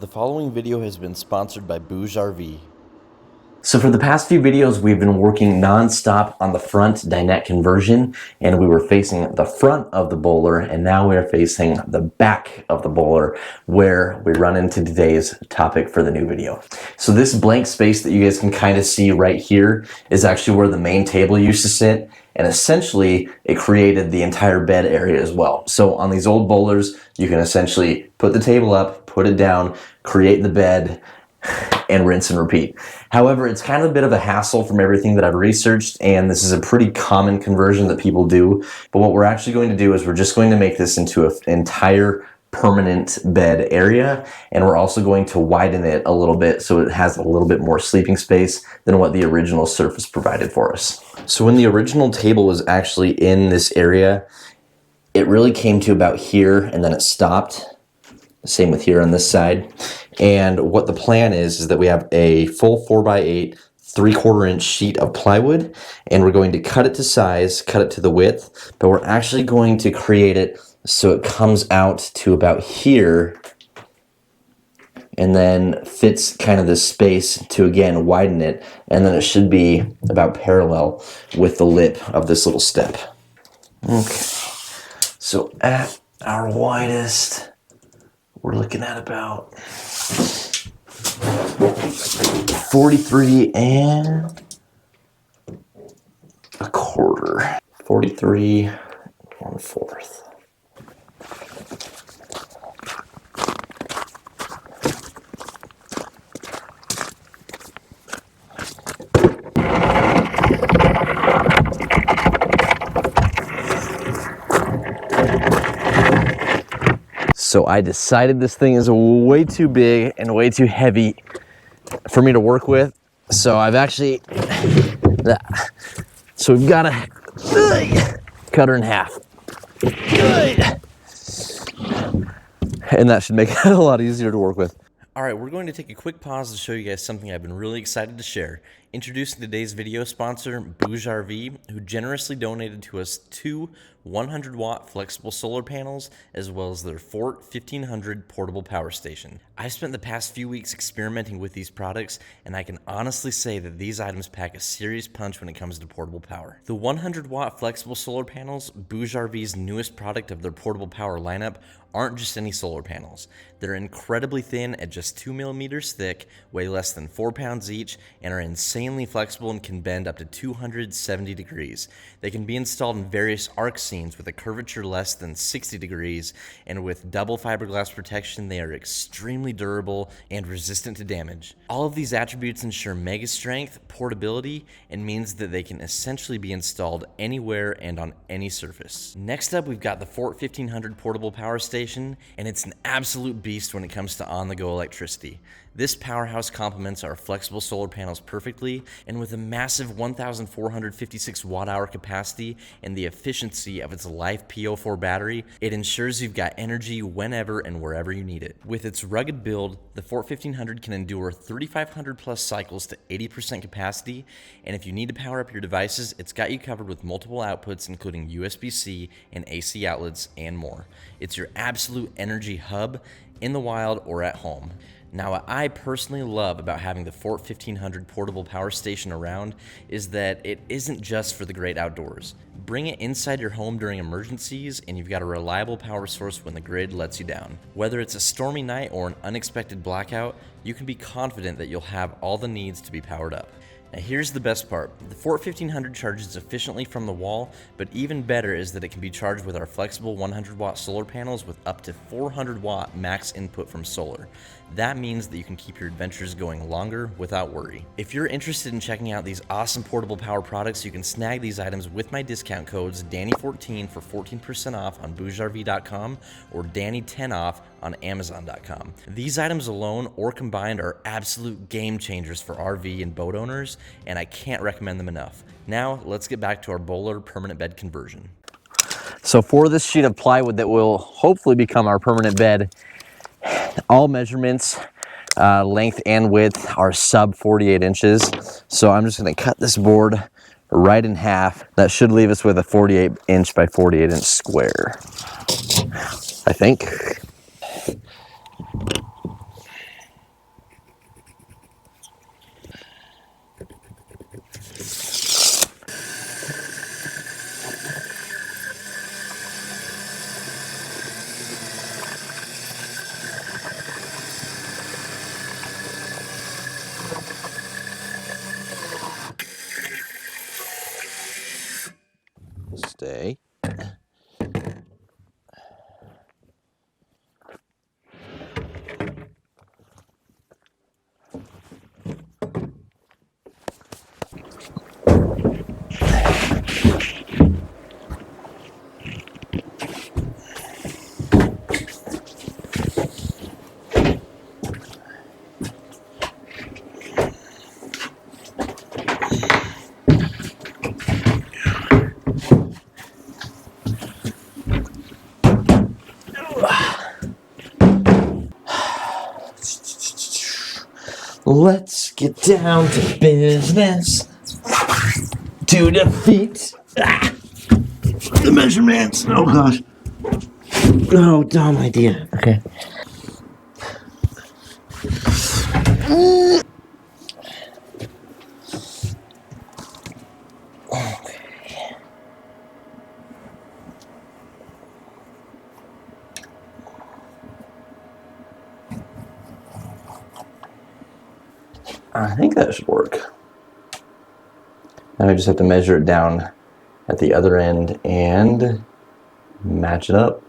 The following video has been sponsored by Burro RV. So for the past few videos, we've been working non-stop on the front dinette conversion, and we were facing the front of the Boler, and now we are facing the back of the Boler, where we run into today's topic for the new video. So this blank space that you guys can kind of see right here is actually where the main table used to sit, and essentially it created the entire bed area as well. So on these old Bolers, you can essentially put the table up, put it down, create the bed, and rinse and repeat. However, it's kind of a bit of a hassle from everything that I've researched, and this is a pretty common conversion that people do. But what we're actually going to do is we're just going to make this into an entire permanent bed area, and we're also going to widen it a little bit so it has a little bit more sleeping space than what the original surface provided for us. So when the original table was actually in this area, it really came to about here and then it stopped. Same with here on this side. And what the plan is that we have a full 4x8 3/4 inch sheet of plywood, and we're going to cut it to size, cut it to the width, but we're actually going to create it so it comes out to about here and then fits kind of this space to again widen it, and then it should be about parallel with the lip of this little step. Okay, so at our widest, we're looking at about 43 and a quarter. 43 1/4. So I decided this thing is way too big and way too heavy for me to work with. So I've actually, so we've got to cut her in half. And that should make it a lot easier to work with. All right, we're going to take a quick pause to show you guys something I've been really excited to share. Introducing today's video sponsor, Burro RV, who generously donated to us 2 100-watt flexible solar panels, as well as their Fort 1500 portable power station. I've spent the past few weeks experimenting with these products, and I can honestly say that these items pack a serious punch when it comes to portable power. The 100-watt flexible solar panels, Burro RV's newest product of their portable power lineup, aren't just any solar panels. They're incredibly thin at just 2 millimeters thick, weigh less than 4 pounds each, and are insanely flexible and can bend up to 270 degrees. They can be installed in various arc seams with a curvature less than 60 degrees, and with double fiberglass protection, they are extremely durable and resistant to damage. All of these attributes ensure mega strength, portability, and means that they can essentially be installed anywhere and on any surface. Next up, we've got the Fort 1500 portable power station, and it's an absolute beast when it comes to on-the-go electricity. This powerhouse complements our flexible solar panels perfectly, and with a massive 1,456 watt-hour capacity and the efficiency of its Life PO4 battery, it ensures you've got energy whenever and wherever you need it. With its rugged build, the Fort 1500 can endure 3,500 plus cycles to 80% capacity, and if you need to power up your devices, it's got you covered with multiple outputs including USB-C and AC outlets and more. It's your absolute energy hub in the wild or at home. Now, what I personally love about having the Fort 1500 portable power station around is that it isn't just for the great outdoors. Bring it inside your home during emergencies, and you've got a reliable power source when the grid lets you down. Whether it's a stormy night or an unexpected blackout, you can be confident that you'll have all the needs to be powered up. Now here's the best part. The Fort 1500 charges efficiently from the wall, but even better is that it can be charged with our flexible 100-watt solar panels with up to 400-watt max input from solar. That means that you can keep your adventures going longer without worry. If you're interested in checking out these awesome portable power products, you can snag these items with my discount codes Danny14 for 14% off on bougierv.com or Danny10 off on Amazon.com. These items alone or combined are absolute game changers for RV and boat owners, and I can't recommend them enough. Now, let's get back to our Boler permanent bed conversion. So for this sheet of plywood that will hopefully become our permanent bed, all measurements, length and width, are sub 48 inches. So I'm just going to cut this board right in half. That should leave us with a 48 inch by 48 inch square, I think. Let's get down to business to defeat the measurements. Oh gosh. No, dumb idea. Okay. I think that should work. Now I just have to measure it down at the other end and match it up.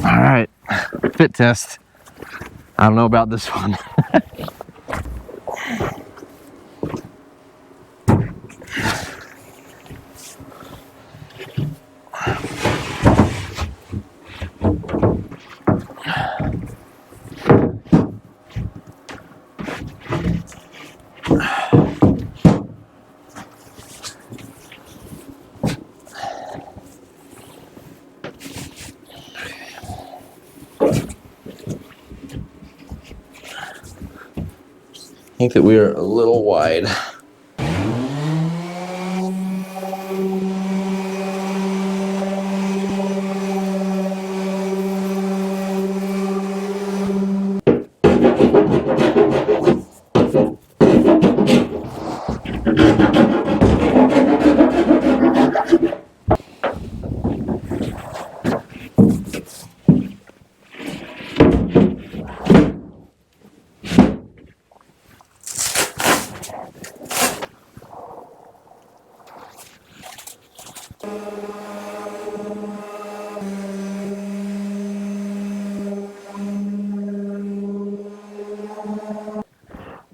All right, fit test. I don't know about this one. I think that we are a little wide.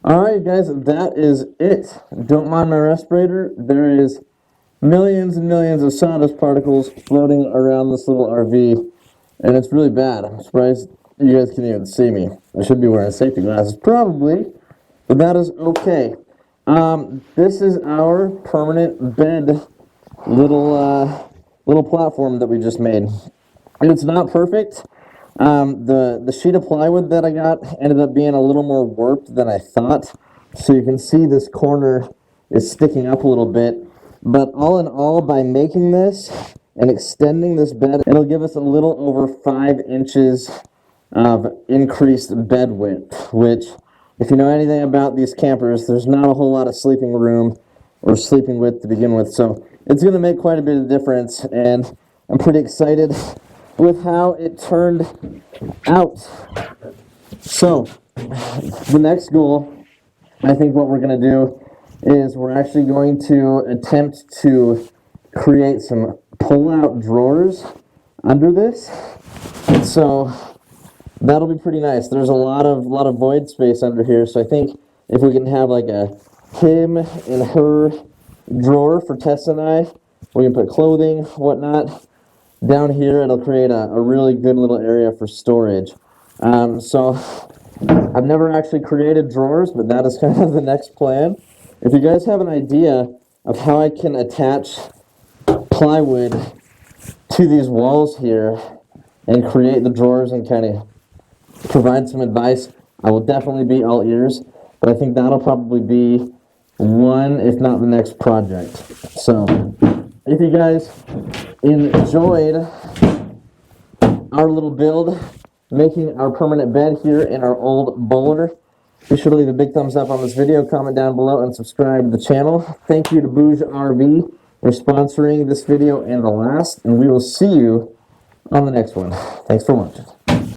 Alright guys, that is it. Don't mind my respirator. There is millions and millions of sawdust particles floating around this little RV, and it's really bad. I'm surprised you guys can even see me. I should be wearing safety glasses probably, but that is okay. This is our permanent bed little platform that we just made. And it's not perfect. The sheet of plywood that I got ended up being a little more warped than I thought. So you can see this corner is sticking up a little bit. But all in all, by making this and extending this bed, it'll give us a little over 5 inches of increased bed width, which, if you know anything about these campers, there's not a whole lot of sleeping room or sleeping width to begin with. So it's going to make quite a bit of difference, and I'm pretty excited with how it turned out. So the next goal, I think what we're going to do is we're actually going to attempt to create some pull-out drawers under this. So that'll be pretty nice. There's a lot of void space under here, so I think if we can have like a him and her drawer for Tess and I, we can put clothing, whatnot. Down here, it'll create a really good little area for storage. So I've never actually created drawers, but that is kind of the next plan. If you guys have an idea of how I can attach plywood to these walls here and create the drawers and kind of provide some advice, I will definitely be all ears. But I think that'll probably be one, if not the next project. So if you guys enjoyed our little build, making our permanent bed here in our old Boler, be sure to leave a big thumbs up on this video, comment down below, and subscribe to the channel. Thank you to Boler RV for sponsoring this video and the last, and we will see you on the next one. Thanks for watching.